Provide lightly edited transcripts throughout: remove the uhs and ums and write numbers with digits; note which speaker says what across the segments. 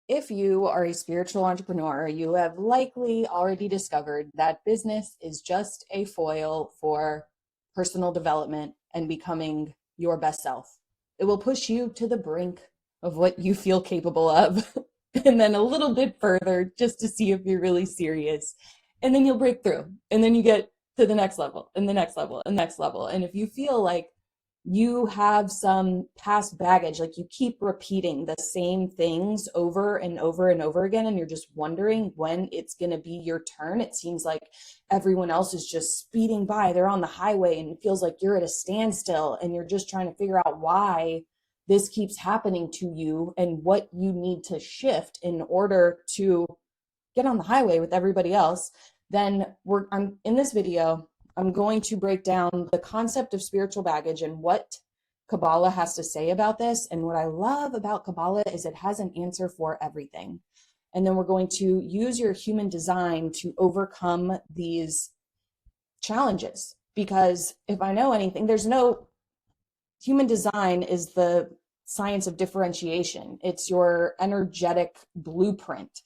Speaker 1: If you are a spiritual entrepreneur, you have likely already discovered that business is just a foil for personal development and becoming your best self. It will push you to the brink of what you feel capable of, and then a little bit further just to see if you're really serious. And then you'll break through, and then you get to the next level, and the next level, and the next level. And if you feel like you have some past baggage, like you keep repeating the same things over and over and over again, and you're just wondering when it's going to be your turn. It seems like everyone else is just speeding by. They're on the highway and it feels like you're at a standstill, and you're just trying to figure out why this keeps happening to you and what you need to shift in order to get on the highway with everybody else. Then I'm in this video, I'm going to break down the concept of spiritual baggage and what Kabbalah has to say about this. And what I love about Kabbalah is it has an answer for everything. And then we're going to use your human design to overcome these challenges. Because if I know anything, there's no human design is the science of differentiation. It's your energetic blueprint.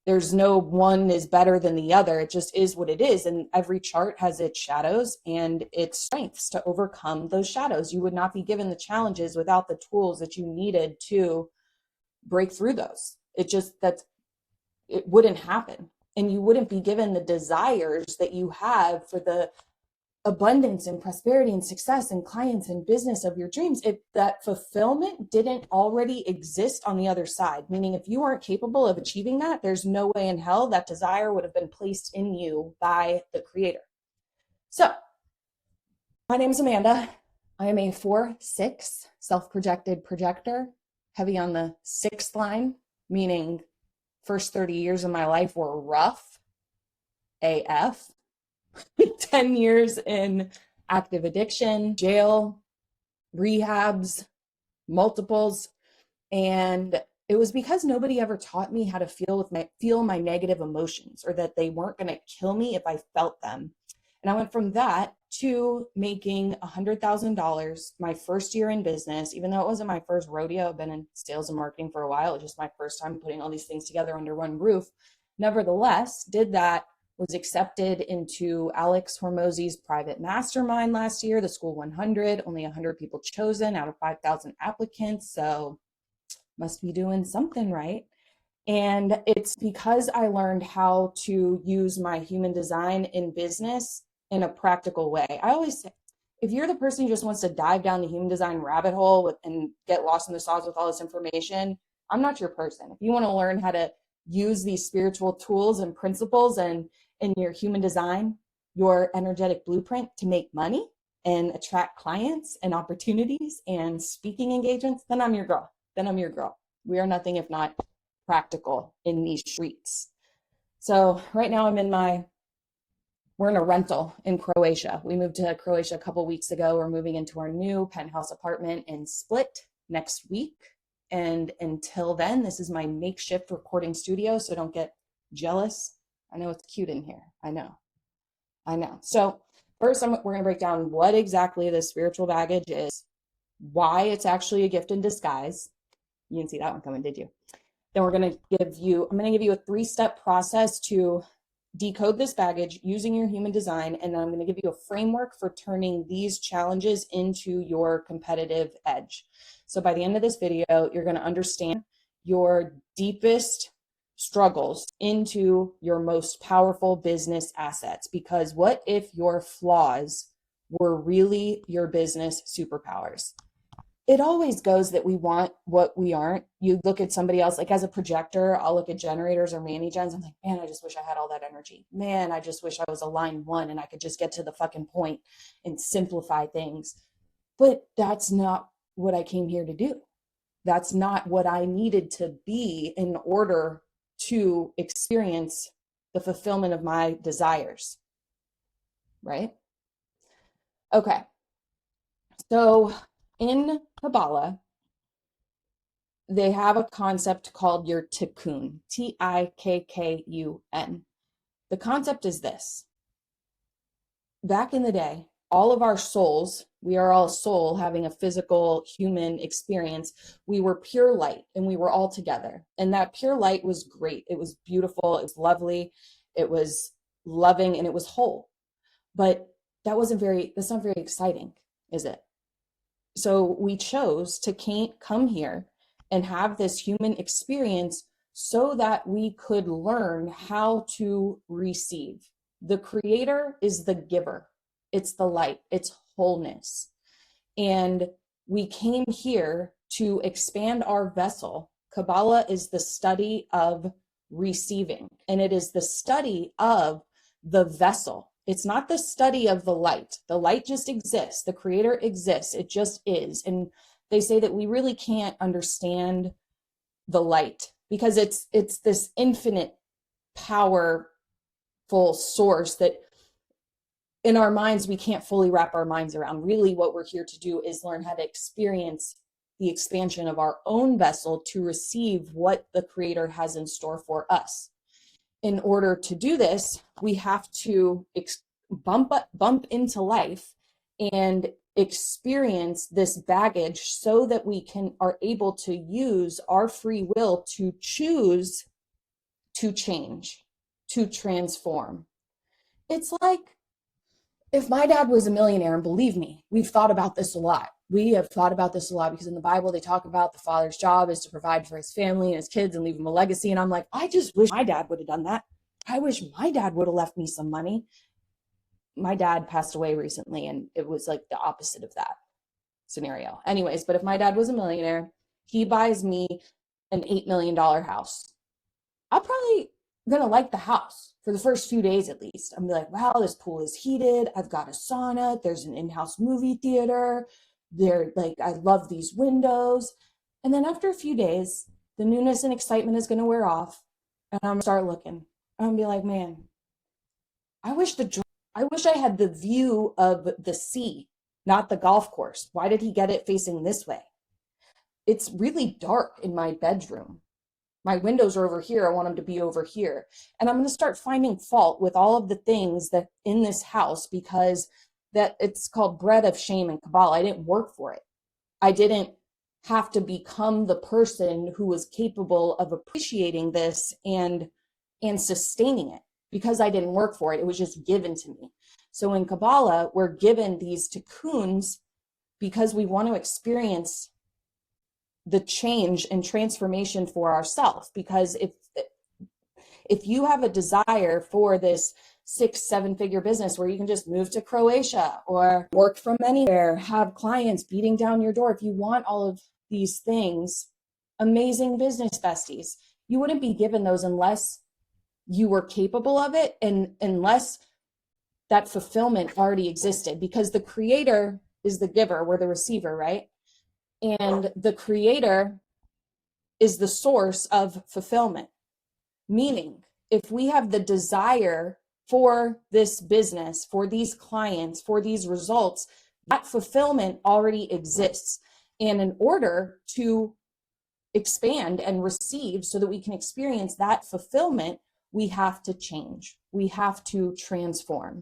Speaker 1: There's no one is better than the other. It just is what it is. And every chart has its shadows and its strengths to overcome those shadows. You would not be given the challenges without the tools that you needed to break through those. It wouldn't happen. And you wouldn't be given the desires that you have for the abundance and prosperity and success and clients and business of your dreams if that fulfillment didn't already exist on the other side. Meaning, if you weren't capable of achieving that, there's no way in hell that desire would have been placed in you by the creator. So my name is Amanda. I am a 4/6 self-projected projector, heavy on the sixth line, meaning first 30 years of my life were rough AF. 10 years in active addiction, jail, rehabs, multiples. And it was because nobody ever taught me how to feel my negative emotions, or that they weren't going to kill me if I felt them. And I went from that to making $100,000 my first year in business. Even though it wasn't my first rodeo, I've been in sales and marketing for a while. It was just my first time putting all these things together under one roof. Nevertheless, did that, was accepted into Alex Hormozy's private mastermind last year, the Skool 100, only 100 people chosen out of 5,000 applicants. So must be doing something right. And it's because I learned how to use my human design in business in a practical way. I always say, if you're the person who just wants to dive down the human design rabbit hole and get lost in the sauce with all this information, I'm not your person. If you want to learn how to use these spiritual tools and principles and in your human design, your energetic blueprint to make money and attract clients and opportunities and speaking engagements, then I'm your girl. Then I'm your girl. We are nothing if not practical in these streets. So right now we're in a rental in Croatia. We moved to Croatia a couple weeks ago. We're moving into our new penthouse apartment in Split next week. And until then, this is my makeshift recording studio, so don't get jealous. I know it's cute in here. I know. So first, we're going to break down what exactly the spiritual baggage is, why it's actually a gift in disguise. You didn't see that one coming, did you? Then I'm going to give you a 3-step process to decode this baggage using your human design. And then I'm going to give you a framework for turning these challenges into your competitive edge. So by the end of this video, you're going to understand your deepest struggles into your most powerful business assets. Because what if your flaws were really your business superpowers? It always goes that we want what we aren't. You look at somebody else, like as a projector, I'll look at generators or mani-gens. I'm like, man, I just wish I had all that energy. Man, I just wish I was a line 1 and I could just get to the fucking point and simplify things. But that's not what I came here to do. That's not what I needed to be in order to experience the fulfillment of my desires. Right? Okay. So in Kabbalah, they have a concept called your tikkun, Tikkun. The concept is this. Back in the day, all of our souls, we are all soul having a physical human experience. We were pure light and we were all together. And that pure light was great. It was beautiful. It was lovely. It was loving and it was whole. But that's not very exciting, is it? So we chose to come here and have this human experience so that we could learn how to receive. The creator is the giver. It's the light, it's wholeness. And we came here to expand our vessel. Kabbalah is the study of receiving, and it is the study of the vessel. It's not the study of the light. The light just exists. The creator exists. It just is. And they say that we really can't understand the light because it's this infinite powerful source that in our minds, we can't fully wrap our minds around. Really, what we're here to do is learn how to experience the expansion of our own vessel to receive what the creator has in store for us. In order to do this, we have to bump into life and experience this baggage so that we are able to use our free will to choose to change, to transform. It's like if my dad was a millionaire, and believe me, we've thought about this a lot. We have thought about this a lot because in the Bible, they talk about the father's job is to provide for his family and his kids and leave them a legacy. And I'm like, I just wish my dad would have done that. I wish my dad would have left me some money. My dad passed away recently, and it was like the opposite of that scenario. Anyways, but if my dad was a millionaire, he buys me an $8 million house. I'm probably going to like the house for the first few days at least. I'm like, wow, this pool is heated. I've got a sauna. There's an in-house movie theater. I love these windows. And then after a few days, the newness and excitement is going to wear off. And I'm going to start looking. I'm going to be like, man, I wish I had the view of the sea, not the golf course. Why did he get it facing this way? It's really dark in my bedroom. My windows are over here. I want them to be over here. And I'm going to start finding fault with all of the things that in this house because that it's called bread of shame in Kabbalah. I didn't work for it. I didn't have to become the person who was capable of appreciating this and sustaining it because I didn't work for it. It was just given to me. So in Kabbalah, we're given these tikkuns because we want to experience the change and transformation for ourselves. Because if you have a desire for this 6-7 figure business where you can just move to Croatia or work from anywhere, have clients beating down your door, if you want all of these things, amazing business besties, you wouldn't be given those unless you were capable of it and unless that fulfillment already existed, because the creator is the giver, we're the receiver, right? And the creator is the source of fulfillment. Meaning, if we have the desire for this business, for these clients, for these results, that fulfillment already exists. And in order to expand and receive so that we can experience that fulfillment, we have to change. We have to transform.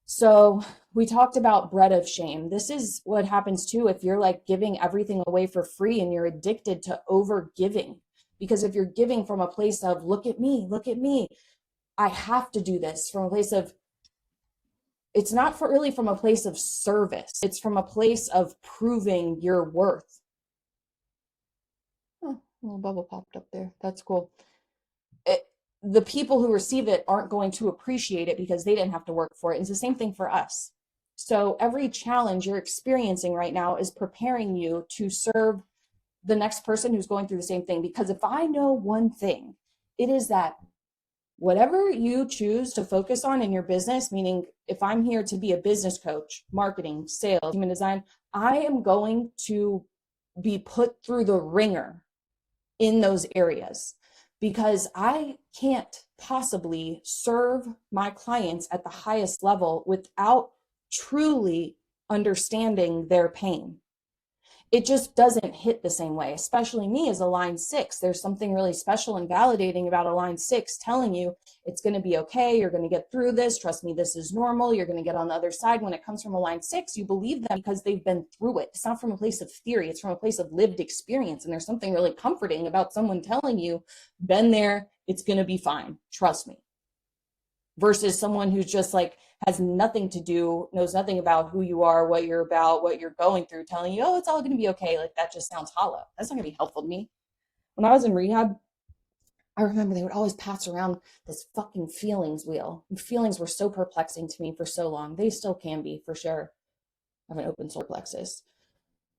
Speaker 1: So we talked about bread of shame. This is what happens too if you're like giving everything away for free and you're addicted to over giving. Because if you're giving from a place of, look at me, I have to do this, from a place of, it's not really from a place of service. It's from a place of proving your worth. Oh, a little bubble popped up there. That's cool. The people who receive it aren't going to appreciate it because they didn't have to work for it. It's the same thing for us. So every challenge you're experiencing right now is preparing you to serve the next person who's going through the same thing. Because if I know one thing, it is that whatever you choose to focus on in your business, meaning if I'm here to be a business coach, marketing, sales, human design, I am going to be put through the ringer in those areas. Because I can't possibly serve my clients at the highest level without truly understanding their pain. it just doesn't hit the same way, especially me as a line 6. There's something really special and validating about a line 6 telling you it's going to be okay. You're going to get through this. Trust me, this is normal. You're going to get on the other side. When it comes from a line 6, you believe them because they've been through it. It's not from a place of theory. It's from a place of lived experience. And there's something really comforting about someone telling you, been there, it's going to be fine. Trust me. Versus someone who's just like, has nothing to do, knows nothing about who you are, what you're about, what you're going through, telling you, oh, it's all going to be okay. Like, that just sounds hollow. That's not going to be helpful to me. When I was in rehab, I remember they would always pass around this fucking feelings wheel. And feelings were so perplexing to me for so long. They still can be, for sure. I have an open solar plexus.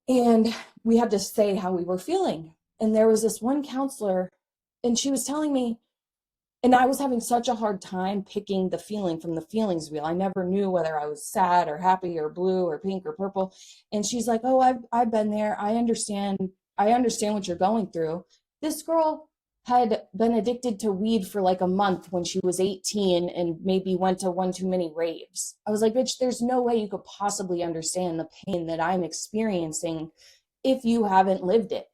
Speaker 1: And we had to say how we were feeling. And there was this one counselor, and she was telling me, and I was having such a hard time picking the feeling from the feelings wheel. I never knew whether I was sad or happy or blue or pink or purple. And she's like, oh, I've been there. I understand what you're going through. This girl had been addicted to weed for like a month when she was 18 and maybe went to one too many raves. I was like, bitch, there's no way you could possibly understand the pain that I'm experiencing if you haven't lived it.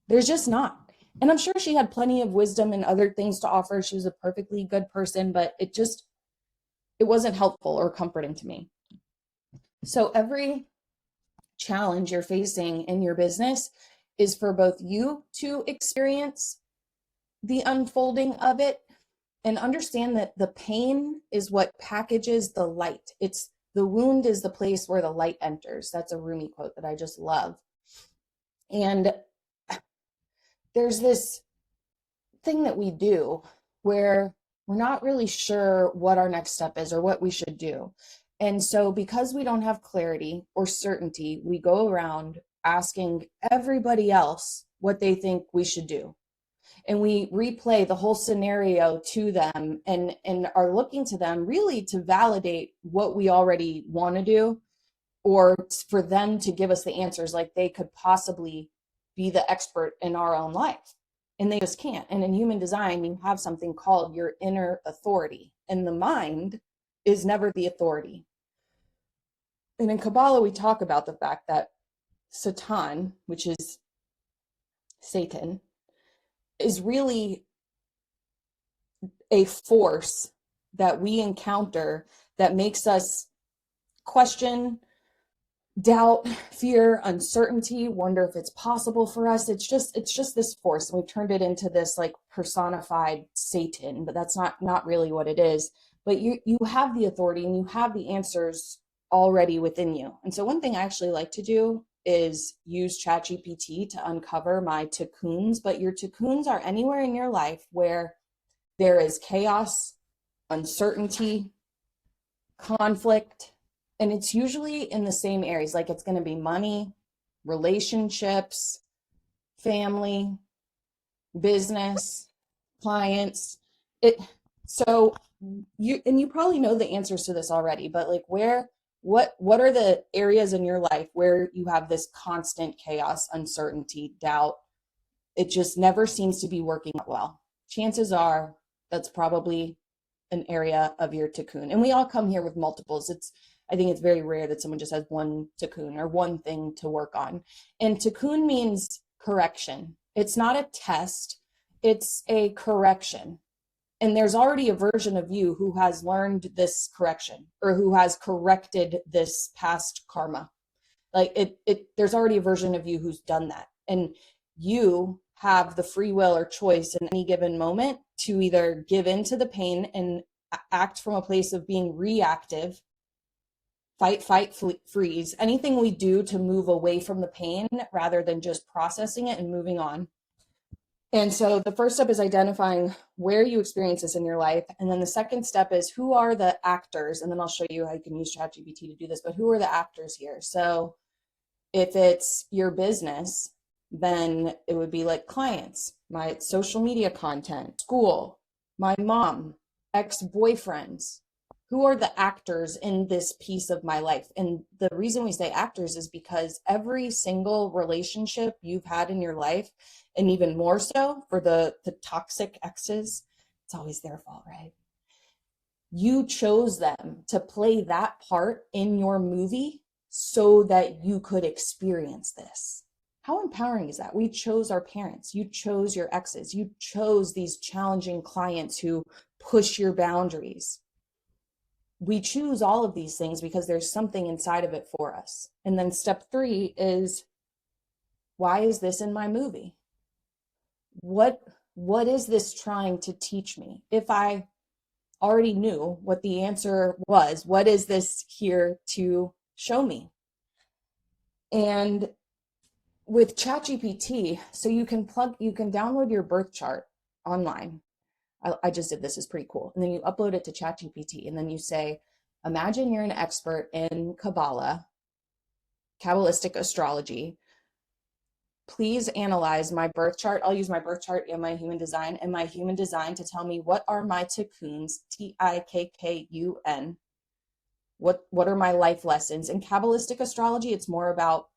Speaker 1: There's just not. And I'm sure she had plenty of wisdom and other things to offer. She was a perfectly good person, but it wasn't helpful or comforting to me. So every challenge you're facing in your business is for both you to experience the unfolding of it and understand that the pain is what packages the light. The wound is the place where the light enters. That's a Rumi quote that I just love. And there's this thing that we do where we're not really sure what our next step is or what we should do. And so because we don't have clarity or certainty, we go around asking everybody else what they think we should do. And we replay the whole scenario to them and are looking to them really to validate what we already want to do, or for them to give us the answers like they could possibly be the expert in our own life. And they just can't. And in human design, you have something called your inner authority. And the mind is never the authority. And in Kabbalah, we talk about the fact that Satan, which is Satan, is really a force that we encounter that makes us question, doubt, fear, uncertainty, wonder if it's possible for us. It's just this force. And we've turned it into this like personified Satan, but that's not really what it is. But you have the authority and you have the answers already within you. And so one thing I actually like to do is use ChatGPT to uncover my tikkun. But your tikkuns are anywhere in your life where there is chaos, uncertainty, conflict, and it's usually in the same areas. Like it's going to be money, relationships, family, business, clients. So you probably know the answers to this already, but like what are the areas in your life where you have this constant chaos, uncertainty, doubt? It just never seems to be working out well. Chances are that's probably an area of your tikkun. And we all come here with multiples. I think it's very rare that someone just has one tikkun or one thing to work on. And tikkun means correction. It's not a test, it's a correction. And there's already a version of you who has learned this correction or who has corrected this past karma. Like there's already a version of you who's done that. And you have the free will or choice in any given moment to either give in to the pain and act from a place of being reactive, fight, freeze, anything we do to move away from the pain rather than just processing it and moving on. And so the first step is identifying where you experience this in your life. And then the second step is who are the actors? And then I'll show you how you can use ChatGPT to do this, but who are the actors here? So if it's your business, then it would be like clients, my social media content, school, my mom, ex-boyfriends. Who are the actors in this piece of my life? And the reason we say actors is because every single relationship you've had in your life, and even more so for the toxic exes, it's always their fault, right? You chose them to play that part in your movie so that you could experience this. How empowering is that? We chose our parents. You chose your exes. You chose these challenging clients who push your boundaries. We choose all of these things because there's something inside of it for us. And then step 3 is, why is this in my movie? What is this trying to teach me? If I already knew what the answer was, what is this here to show me? And with ChatGPT, so you can download your birth chart online. I just did this, is pretty cool. And then you upload it to ChatGPT, and then you say, imagine you're an expert in Kabbalah, Kabbalistic astrology. Please analyze my birth chart. I'll use my birth chart and my human design to tell me what are my tikkuns, Tikkun. What are my life lessons? In Kabbalistic astrology, it's more about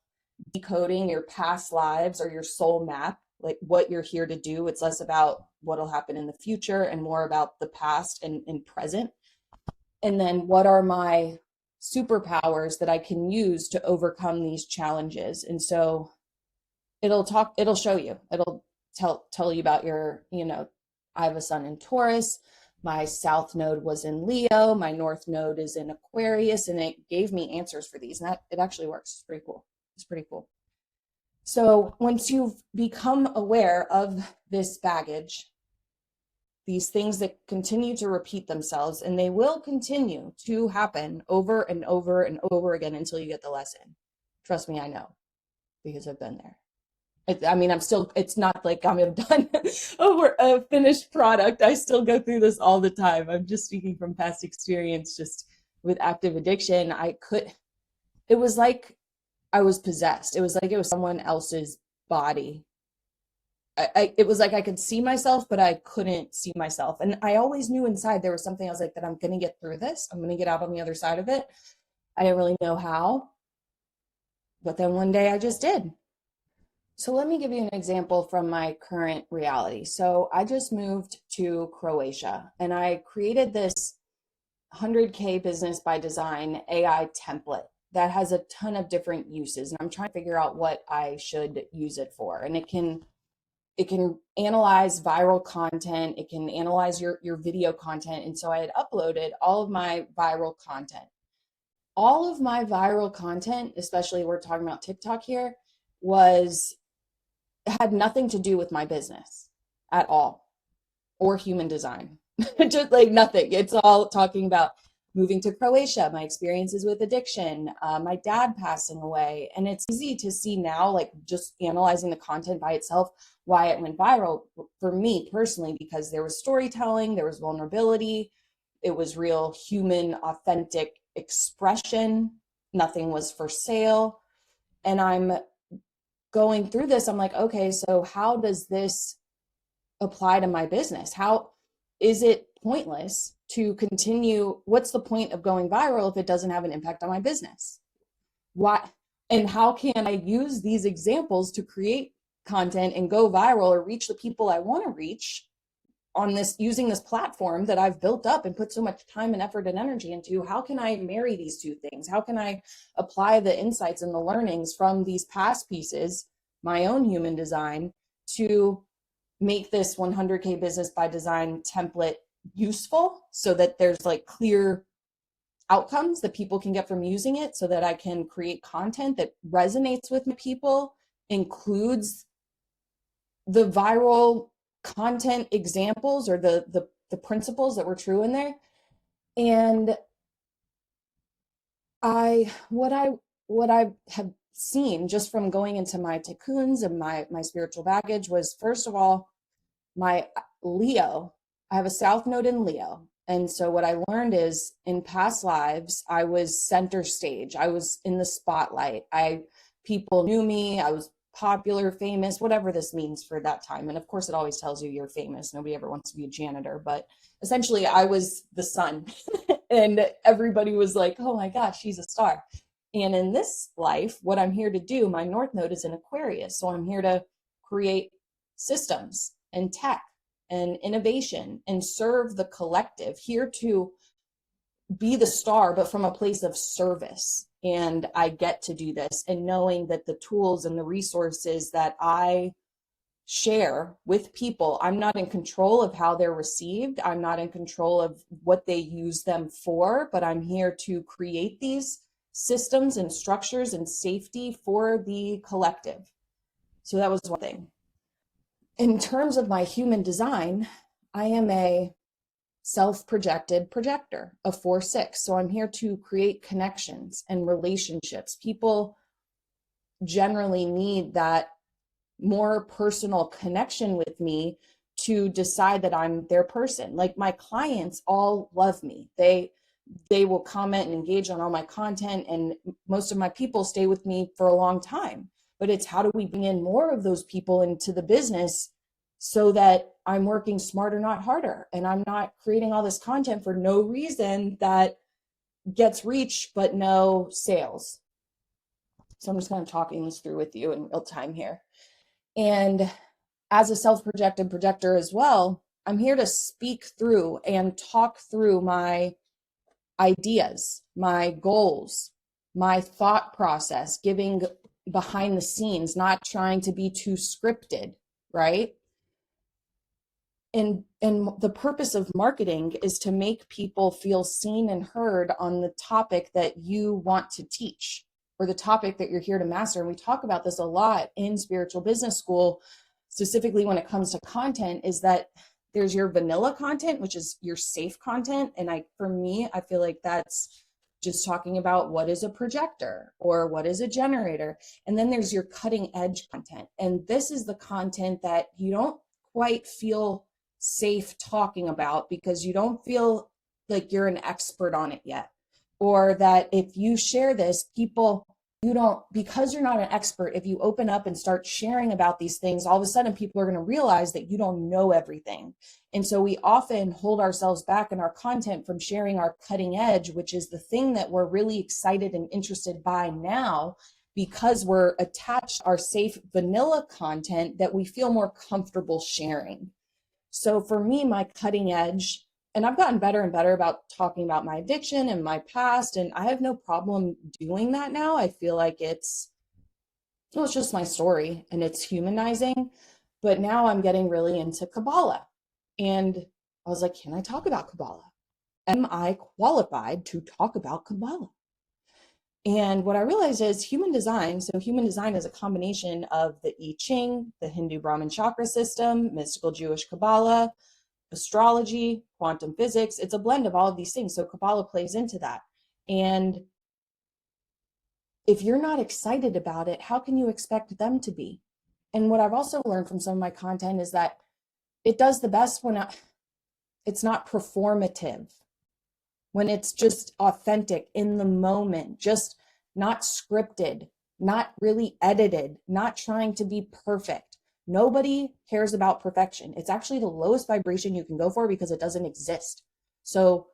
Speaker 1: decoding your past lives or your soul map, like what you're here to do. It's less about what'll happen in the future and more about the past and present. And then what are my superpowers that I can use to overcome these challenges? And so it'll show you, it'll tell you about your, I have a sun in Taurus, my south node was in Leo, my north node is in Aquarius, and it gave me answers for these, and it actually works. It's pretty cool. So once you've become aware of this baggage, these things that continue to repeat themselves, and they will continue to happen over and over and over again until you get the lesson. Trust me, I know, because I've been there. It's not like I'm done over a finished product. I still go through this all the time. I'm just speaking from past experience, just with active addiction. It was like I was possessed. It was like it was someone else's body. It was like I could see myself, but I couldn't see myself. And I always knew inside there was something. I was like, that I'm going to get through this. I'm going to get out on the other side of it. I didn't really know how, but then one day I just did. So let me give you an example from my current reality. So I just moved to Croatia, and I created this 100K business by design AI template that has a ton of different uses. And I'm trying to figure out what I should use it for. And it can analyze viral content. It can analyze your video content. And so I had uploaded all of my viral content. All of my viral content, especially we're talking about TikTok here, had nothing to do with my business at all, or human design. Just like nothing. It's all talking about moving to Croatia, my experiences with addiction, my dad passing away. And it's easy to see now, like just analyzing the content by itself, why it went viral for me personally, because there was storytelling, there was vulnerability, it was real human, authentic expression. Nothing was for sale. And I'm going through this, I'm like, okay, so how does this apply to my business? How is it pointless to continue? What's the point of going viral if it doesn't have an impact on my business? Why? And how can I use these examples to create content and go viral or reach the people I want to reach on this, using this platform that I've built up and put so much time and effort and energy into? How can I marry these two things? How can I apply the insights and the learnings from these past pieces, my own human design, to make this 100K business by design template useful, so that there's like clear outcomes that people can get from using it, so that I can create content that resonates with people, includes the viral content examples or the principles that were true in there. And what I have seen just from going into my tikkuns and my spiritual baggage was, first of all, my Leo. I have a south node in Leo. And so what I learned is, in past lives, I was center stage. I was in the spotlight. People knew me. I was popular, famous, whatever this means for that time. And of course, it always tells you you're famous. Nobody ever wants to be a janitor, but essentially I was the sun and everybody was like, oh my gosh, she's a star. And in this life, what I'm here to do, my north node is in Aquarius. So I'm here to create systems and tech and innovation and serve the collective, here to be the star, but from a place of service. and I get to do this, and knowing that the tools and the resources that I share with people, I'm not in control of how they're received. I'm not in control of what they use them for, but I'm here to create these systems and structures and safety for the collective. So that was one thing. In terms of my human design, I am a self-projected projector, a 4/6. So I'm here to create connections and relationships. People generally need that more personal connection with me to decide that I'm their person. Like, my clients all love me. They will comment and engage on all my content, and most of my people stay with me for a long time. But it's, how do we bring in more of those people into the business so that I'm working smarter, not harder, and I'm not creating all this content for no reason that gets reach but no sales. So I'm just kind of talking this through with you in real time here. And as a self-projected projector as well, I'm here to speak through and talk through my ideas, my goals, my thought process, giving behind the scenes, not trying to be too scripted, right? And the purpose of marketing is to make people feel seen and heard on the topic that you want to teach, or the topic that you're here to master. And we talk about this a lot in Spiritual Business School, specifically when it comes to content, is that there's your vanilla content, which is your safe content. And for me, I feel like that's just talking about what is a projector or what is a generator. And then there's your cutting edge content. And this is the content that you don't quite feel safe talking about because you don't feel like you're an expert on it yet, or that if you share this, because you're not an expert, if you open up and start sharing about these things, all of a sudden people are going to realize that you don't know everything. And so we often hold ourselves back in our content from sharing our cutting edge, which is the thing that we're really excited and interested by now, because we're attached to our safe vanilla content that we feel more comfortable sharing. So for me, my cutting edge, and I've gotten better and better about talking about my addiction and my past, and I have no problem doing that now. I feel like it's just my story and it's humanizing. But now I'm getting really into Kabbalah. And I was like, can I talk about Kabbalah? Am I qualified to talk about Kabbalah? And what I realized is human design. So human design is a combination of the I Ching, the Hindu Brahmin chakra system, mystical Jewish Kabbalah, astrology, quantum physics. It's a blend of all of these things. So Kabbalah plays into that. And if you're not excited about it, how can you expect them to be? And what I've also learned from some of my content is that it does the best when it's not performative, when it's just authentic in the moment, just not scripted, not really edited, not trying to be perfect. Nobody cares about perfection. It's actually the lowest vibration you can go for because it doesn't exist. So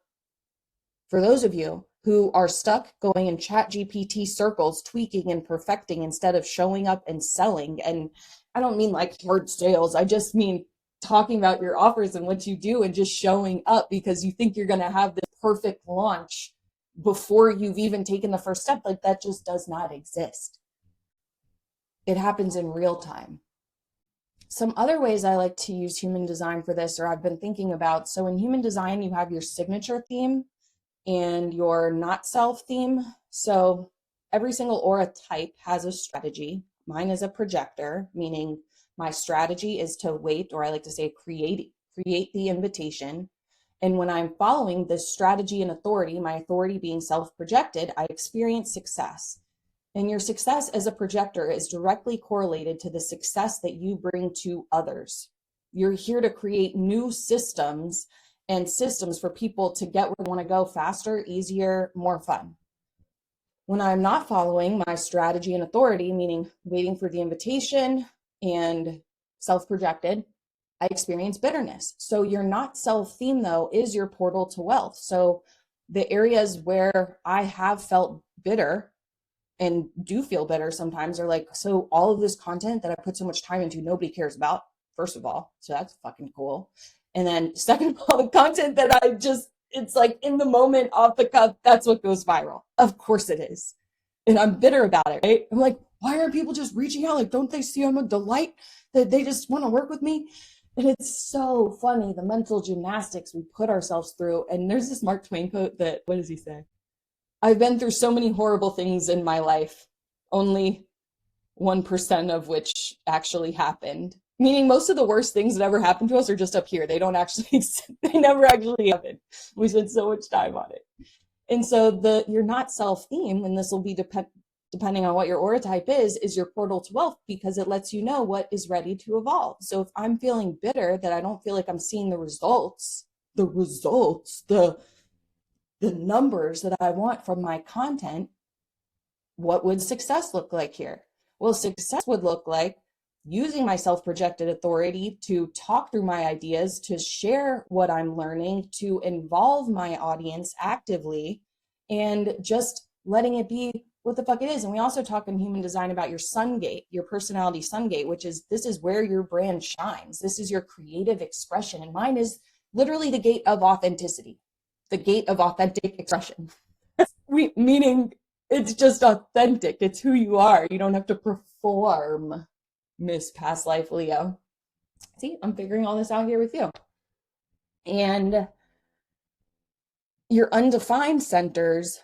Speaker 1: for those of you who are stuck going in ChatGPT circles, tweaking and perfecting instead of showing up and selling, and I don't mean like hard sales, I just mean talking about your offers and what you do and just showing up because you think you're going to have this perfect launch before you've even taken the first step. Like, that just does not exist. It happens in real time. Some other ways I like to use human design for this, or I've been thinking about. So in human design, you have your signature theme and your not self theme. So every single aura type has a strategy. Mine is a projector, meaning my strategy is to wait, or I like to say create the invitation. And when I'm following this strategy and authority, my authority being self-projected, I experience success. And your success as a projector is directly correlated to the success that you bring to others. You're here to create new systems for people to get where they want to go faster, easier, more fun. When I'm not following my strategy and authority, meaning waiting for the invitation and self-projected, I experience bitterness. So your not self theme, though, is your portal to wealth. So the areas where I have felt bitter and do feel bitter sometimes are like, so all of this content that I put so much time into, nobody cares about, first of all. So that's fucking cool. And then second of all, the content that it's like in the moment, off the cuff, that's what goes viral. Of course it is. And I'm bitter about it, right? I'm like, why aren't people just reaching out? Like, don't they see I'm a delight that they just want to work with me? And it's so funny, the mental gymnastics we put ourselves through. And there's this Mark Twain quote that, what does he say? I've been through so many horrible things in my life, only 1% of which actually happened. Meaning most of the worst things that ever happened to us are just up here. They don't actually, they never actually happen. We spend so much time on it. And so you're not self-theme, and this will be depending on what your aura type is your portal to wealth, because it lets you know what is ready to evolve. So if I'm feeling bitter that I don't feel like I'm seeing the numbers that I want from my content, what would success look like here? Well, success would look like using my self-projected authority to talk through my ideas, to share what I'm learning, to involve my audience actively, and just letting it be what the fuck it is. And we also talk in human design about your sun gate, your personality sun gate, which is, this is where your brand shines. This is your creative expression. And mine is literally the gate of authenticity, the gate of authentic expression. Meaning it's just authentic. It's who you are. You don't have to perform, Miss Past Life Leo. See, I'm figuring all this out here with you. And your undefined centers,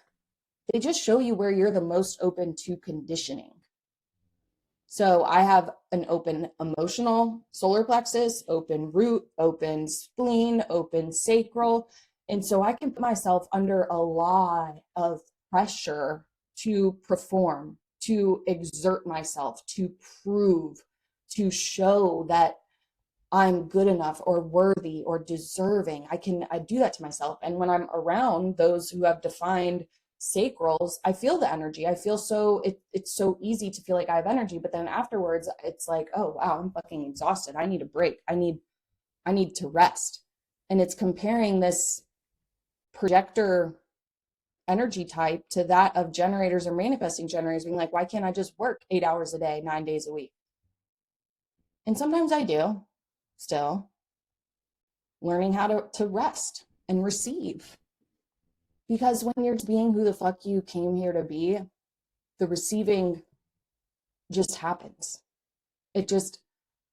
Speaker 1: they just show you where you're the most open to conditioning. So I have an open emotional solar plexus, open root, open spleen, open sacral. And so I can put myself under a lot of pressure to perform, to exert myself, to prove, to show that I'm good enough or worthy or deserving. I do that to myself. And when I'm around those who have defined sacrals, I feel the energy. I feel it's so easy to feel like I have energy, but then afterwards it's like, oh wow, I'm fucking exhausted. I need a break. I need to rest. And it's comparing this projector energy type to that of generators or manifesting generators, being like, why can't I just work 8 hours a day, 9 days a week? And sometimes I do, still learning how to rest and receive. Because when you're being who the fuck you came here to be, the receiving just happens. It just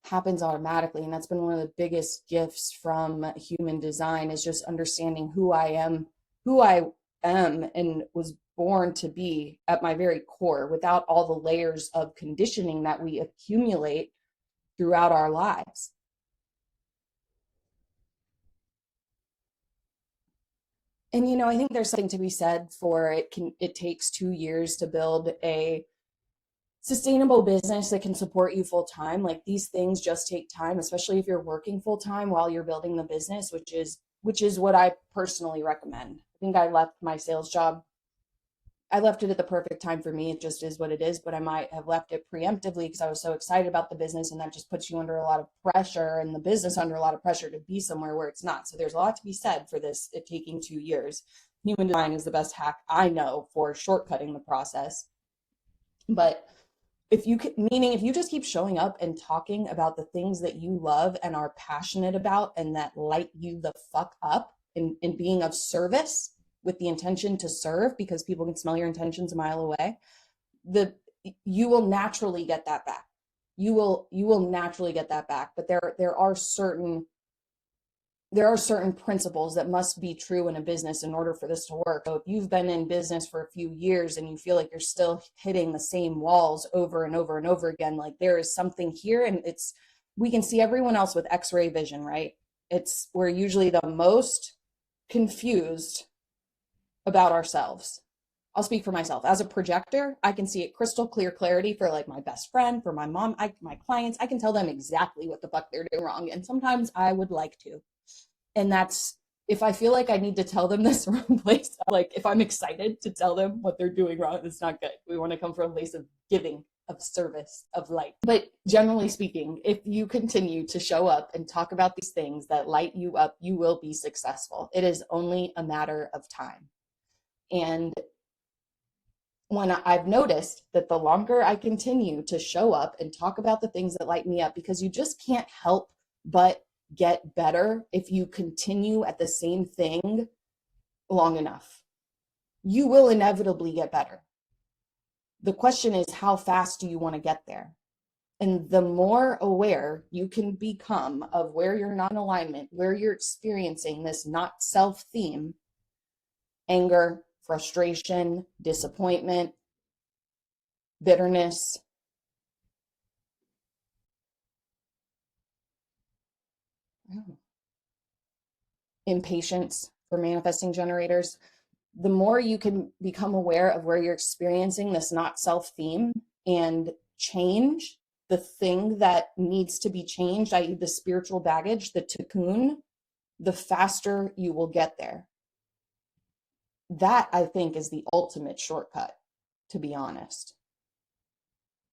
Speaker 1: happens automatically. And that's been one of the biggest gifts from human design, is just understanding who I am and was born to be at my very core, without all the layers of conditioning that we accumulate throughout our lives. And I think there's something to be said for it takes 2 years to build a sustainable business that can support you full time. Like, these things just take time, especially if you're working full time while you're building the business, which is what I personally recommend. I think I left my sales job. I left it at the perfect time for me. It just is what it is, but I might have left it preemptively because I was so excited about the business, and that just puts you under a lot of pressure, and the business under a lot of pressure to be somewhere where it's not. So there's a lot to be said for this, it taking 2 years. Human design is the best hack I know for shortcutting the process. But if you just keep showing up and talking about the things that you love and are passionate about and that light you the fuck up, and being of service with the intention to serve, because people can smell your intentions a mile away, you will naturally get that back. You will naturally get that back. But there are certain principles that must be true in a business in order for this to work. So if you've been in business for a few years and you feel like you're still hitting the same walls over and over and over again, like, there is something here, and we can see everyone else with X-ray vision, right? We're usually the most confused about ourselves. I'll speak for myself. As a projector, I can see it crystal clear clarity for like my best friend, for my mom, my clients. I can tell them exactly what the fuck they're doing wrong. And sometimes I would like to. And that's, if I feel like I need to tell them this from a place, like, if I'm excited to tell them what they're doing wrong, it's not good. We want to come from a place of giving, of service, of light. But generally speaking, if you continue to show up and talk about these things that light you up, you will be successful. It is only a matter of time. And when I've noticed that the longer I continue to show up and talk about the things that light me up, because you just can't help but get better if you continue at the same thing long enough. You will inevitably get better. The question is, how fast do you want to get there? And the more aware you can become of where you're not in alignment, where you're experiencing this not self theme, anger, frustration, disappointment, bitterness, impatience for manifesting generators, the more you can become aware of where you're experiencing this not self theme and change the thing that needs to be changed, i.e., the spiritual baggage, the cocoon, the faster you will get there. That, I think, is the ultimate shortcut, to be honest.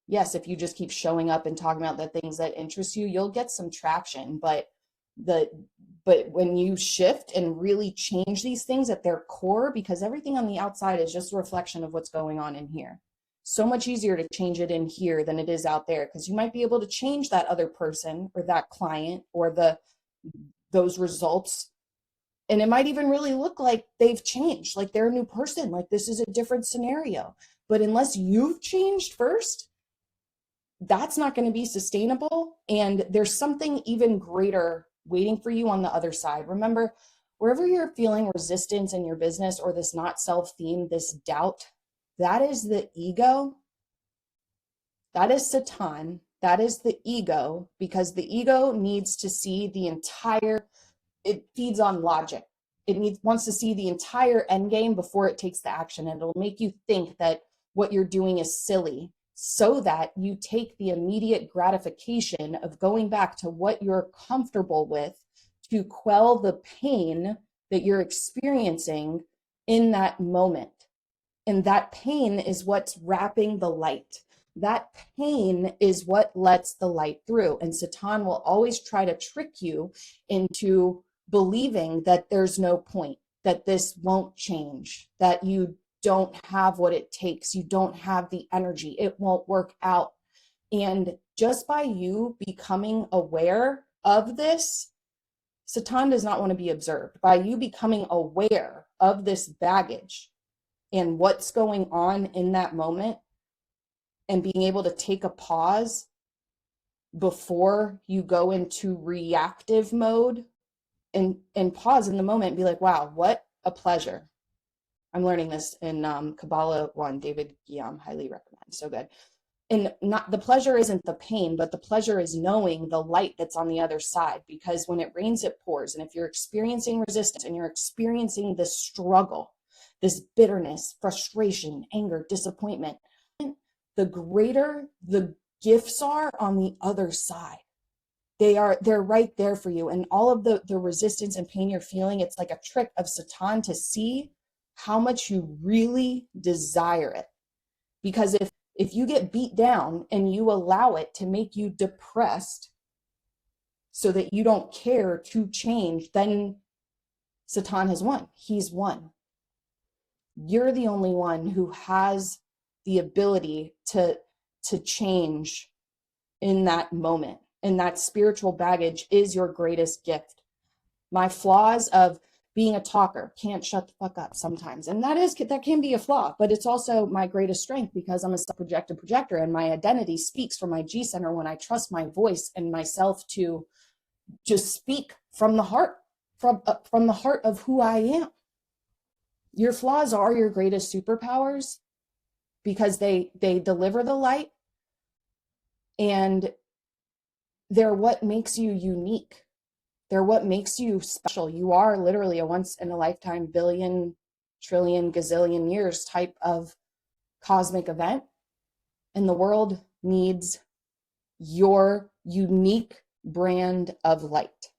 Speaker 1: Yes, if you just keep showing up and talking about the things that interest you, you'll get some traction, but when you shift and really change these things at their core, because everything on the outside is just a reflection of what's going on in here. So much easier to change it in here than it is out there, because you might be able to change that other person or that client or those results. And it might even really look like they've changed, like they're a new person, like this is a different scenario. But unless you've changed first, that's not going to be sustainable. And there's something even greater waiting for you on the other side. Remember, wherever you're feeling resistance in your business or this not self-theme, this doubt, that is the ego. That is Satan. That is the ego, because the ego needs to see the entire, it feeds on logic. It wants to see the entire end game before it takes the action. And it'll make you think that what you're doing is silly, so that you take the immediate gratification of going back to what you're comfortable with to quell the pain that you're experiencing in that moment. And that pain is what's wrapping the light. That pain is what lets the light through. And Satan will always try to trick you into believing that there's no point, that this won't change, that you don't have what it takes, you don't have the energy, it won't work out. And just by you becoming aware of this, Satan does not want to be observed. By you becoming aware of this baggage and what's going on in that moment, and being able to take a pause before you go into reactive mode, and pause in the moment and be like, wow, what a pleasure. I'm learning this in Kabbalah 1, David Guillaume, highly recommend, so good. And not the pleasure isn't the pain, but the pleasure is knowing the light that's on the other side, because when it rains, it pours. And if you're experiencing resistance and you're experiencing this struggle, this bitterness, frustration, anger, disappointment, the greater the gifts are on the other side. They're right there for you. And all of the resistance and pain you're feeling, it's like a trick of Satan to see how much you really desire it. Because if you get beat down and you allow it to make you depressed so that you don't care to change, then Satan has won. He's won. You're the only one who has the ability to change in that moment. And that spiritual baggage is your greatest gift. My flaws of being a talker, can't shut the fuck up sometimes. And that can be a flaw, but it's also my greatest strength, because I'm a self-projected projector, and my identity speaks from my G center when I trust my voice and myself to just speak from the heart, from the heart of who I am. Your flaws are your greatest superpowers, because they deliver the light, and they're what makes you unique. They're what makes you special. You are literally a once in a lifetime, billion, trillion, gazillion years type of cosmic event. And the world needs your unique brand of light.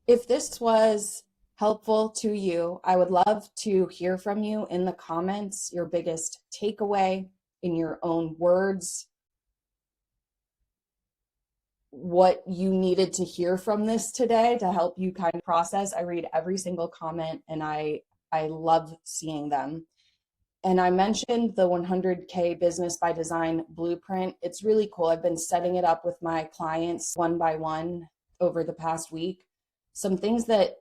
Speaker 1: If this was helpful to you, I would love to hear from you in the comments, your biggest takeaway in your own words, what you needed to hear from this today to help you kind of process. I read every single comment, and I love seeing them. And I mentioned the 100K Business by Design blueprint. It's really cool. I've been setting it up with my clients one by one over the past week. Some things that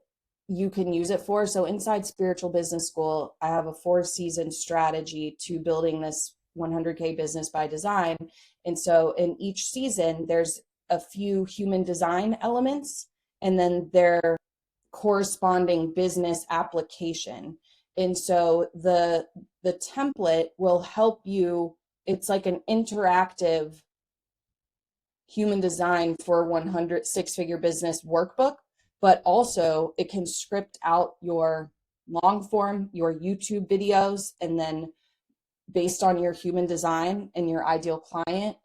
Speaker 1: you can use it for. So inside Spiritual Business School, I have a 4-season strategy to building this 100K Business by Design. And so in each season, there's a few human design elements and then their corresponding business application. And so the template will help you. It's like an interactive human design for 100 six-figure business workbook, but also it can script out your long form, your YouTube videos, and then based on your human design and your ideal client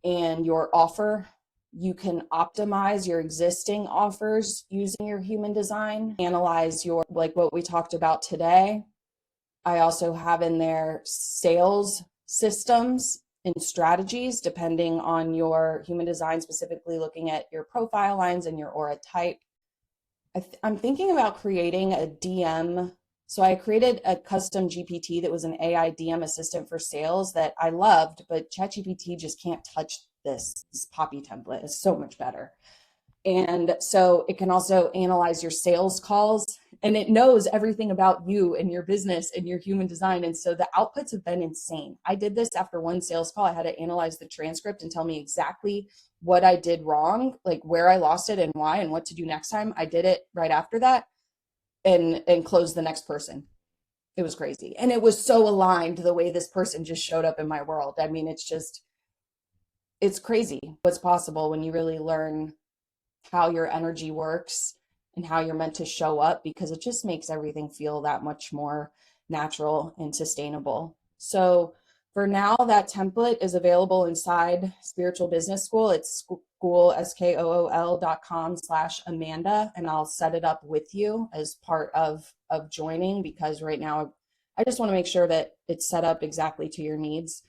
Speaker 1: and your offer, you can optimize your existing offers using your human design, analyze your, like what we talked about today. I also have in there sales systems and strategies depending on your human design, specifically looking at your profile lines and your aura type. I'm thinking about creating a DM. So I created a custom GPT that was an AI DM assistant for sales that I loved, but ChatGPT just can't touch this Poppy template. It's so much better. And so it can also analyze your sales calls, and it knows everything about you and your business and your human design. And so the outputs have been insane. I did this after one sales call. I had to analyze the transcript and tell me exactly what I did wrong, like where I lost it and why and what to do next time. I did it right after that and closed the next person. It was crazy. And it was so aligned the way this person just showed up in my world. I mean, it's crazy what's possible when you really learn how your energy works and how you're meant to show up, because it just makes everything feel that much more natural and sustainable. So for now, that template is available inside Spiritual Business School. It's Skool, skool.com/Amanda, and I'll set it up with you as part of joining, because right now I just want to make sure that it's set up exactly to your needs.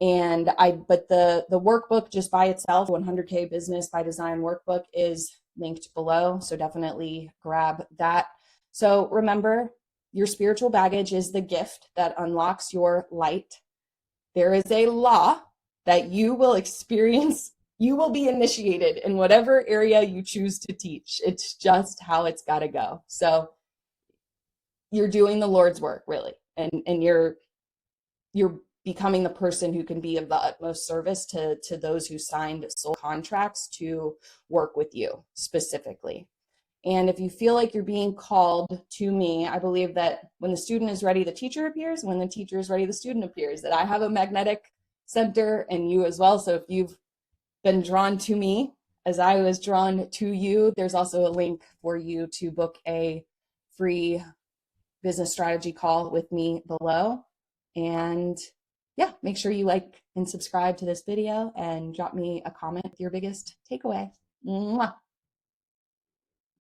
Speaker 1: But the workbook just by itself, 100K Business by Design workbook, is linked below. So definitely grab that. So remember, your spiritual baggage is the gift that unlocks your light. There is a law that you will experience. You will be initiated in whatever area you choose to teach. It's just how it's got to go. So you're doing the Lord's work, really. And you're becoming the person who can be of the utmost service to those who signed soul contracts to work with you specifically. And if you feel like you're being called to me, I believe that when the student is ready, the teacher appears. When the teacher is ready, the student appears. That I have a magnetic center, and you as well. So if you've been drawn to me as I was drawn to you, there's also a link for you to book a free business strategy call with me below. And yeah, make sure you like and subscribe to this video and drop me a comment with your biggest takeaway. Mwah.